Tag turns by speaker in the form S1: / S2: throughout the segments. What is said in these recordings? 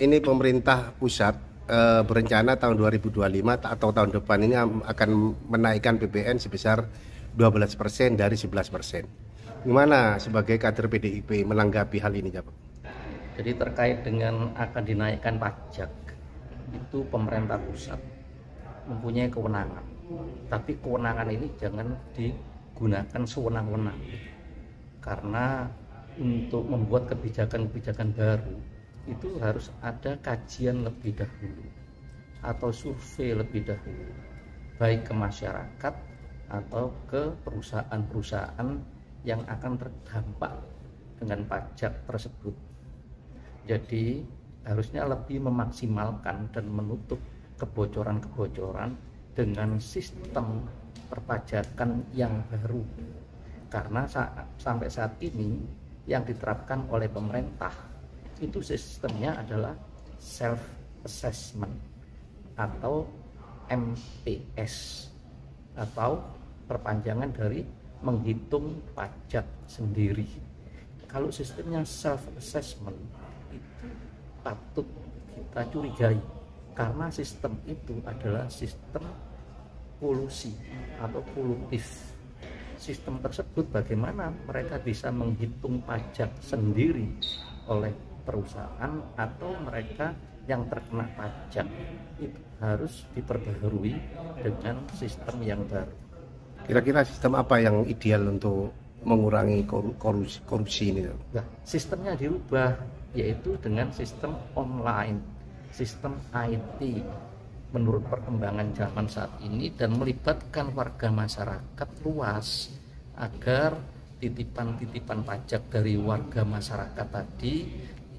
S1: ini pemerintah pusat berencana tahun 2025 atau tahun depan ini akan menaikkan PPN sebesar 12% dari 11%. Gimana sebagai kader PDIP menanggapi hal ini, Pak?
S2: Jadi terkait dengan akan dinaikkan pajak, itu pemerintah pusat mempunyai kewenangan. Tapi kewenangan ini jangan digunakan sewenang-wenang. Karena untuk membuat kebijakan-kebijakan baru itu harus ada kajian lebih dahulu atau survei lebih dahulu, baik ke masyarakat atau ke perusahaan-perusahaan yang akan terdampak dengan pajak tersebut. Jadi harusnya lebih memaksimalkan dan menutup kebocoran-kebocoran dengan sistem perpajakan yang baru. Karena sampai saat ini yang diterapkan oleh pemerintah itu sistemnya adalah self assessment atau MPS atau perpanjangan dari menghitung pajak sendiri. Kalau sistemnya self assessment itu patut kita curigai karena sistem itu adalah sistem kolusi atau kolutif. Sistem tersebut bagaimana mereka bisa menghitung pajak sendiri oleh perusahaan atau mereka yang terkena pajak itu harus diperbaharui dengan sistem yang baru.
S1: Kira-kira sistem apa yang ideal untuk mengurangi korupsi ini?
S2: Nah, sistemnya dirubah yaitu dengan sistem online, sistem IT menurut perkembangan zaman saat ini dan melibatkan warga masyarakat luas agar titipan-titipan pajak dari warga masyarakat tadi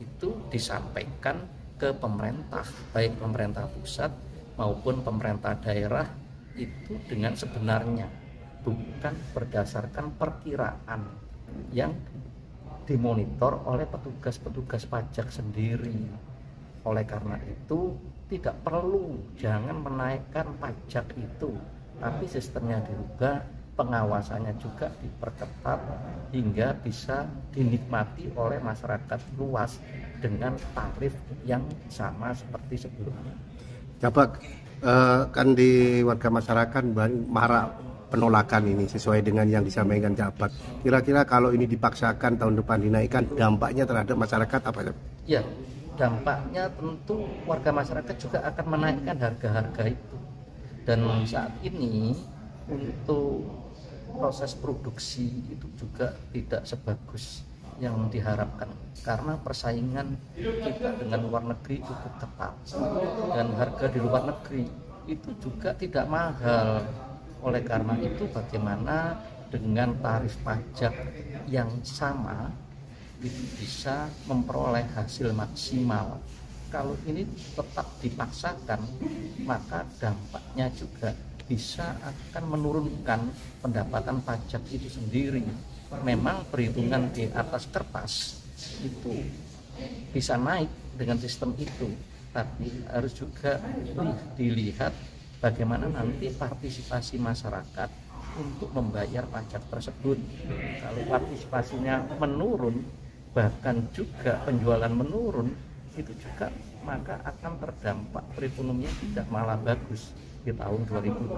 S2: itu disampaikan ke pemerintah, baik pemerintah pusat maupun pemerintah daerah itu dengan sebenarnya, bukan berdasarkan perkiraan yang dimonitor oleh petugas-petugas pajak sendiri. Oleh karena itu tidak perlu, jangan menaikkan pajak itu, tapi sistemnya dirubah, pengawasannya juga diperketat hingga bisa dinikmati oleh masyarakat luas dengan tarif yang sama seperti sebelumnya.
S1: Jabat, kan di warga masyarakat marak penolakan ini sesuai dengan yang disampaikan Jabat. Kira-kira kalau ini dipaksakan tahun depan dinaikkan, dampaknya terhadap masyarakat apa?
S2: Ya, dampaknya tentu warga masyarakat juga akan menaikkan harga-harga itu. Dan saat ini untuk proses produksi itu juga tidak sebagus yang diharapkan karena persaingan kita dengan luar negeri cukup ketat dan harga di luar negeri itu juga tidak mahal. Oleh karena itu bagaimana dengan tarif pajak yang sama itu bisa memperoleh hasil maksimal. Kalau ini tetap dipaksakan maka dampaknya juga bisa akan menurunkan pendapatan pajak itu sendiri. Memang perhitungan di atas kertas itu bisa naik dengan sistem itu, tapi harus juga dilihat bagaimana nanti partisipasi masyarakat untuk membayar pajak tersebut. Kalau partisipasinya menurun, bahkan juga penjualan menurun, itu juga maka akan terdampak perekonomian tidak malah bagus di tahun 2025.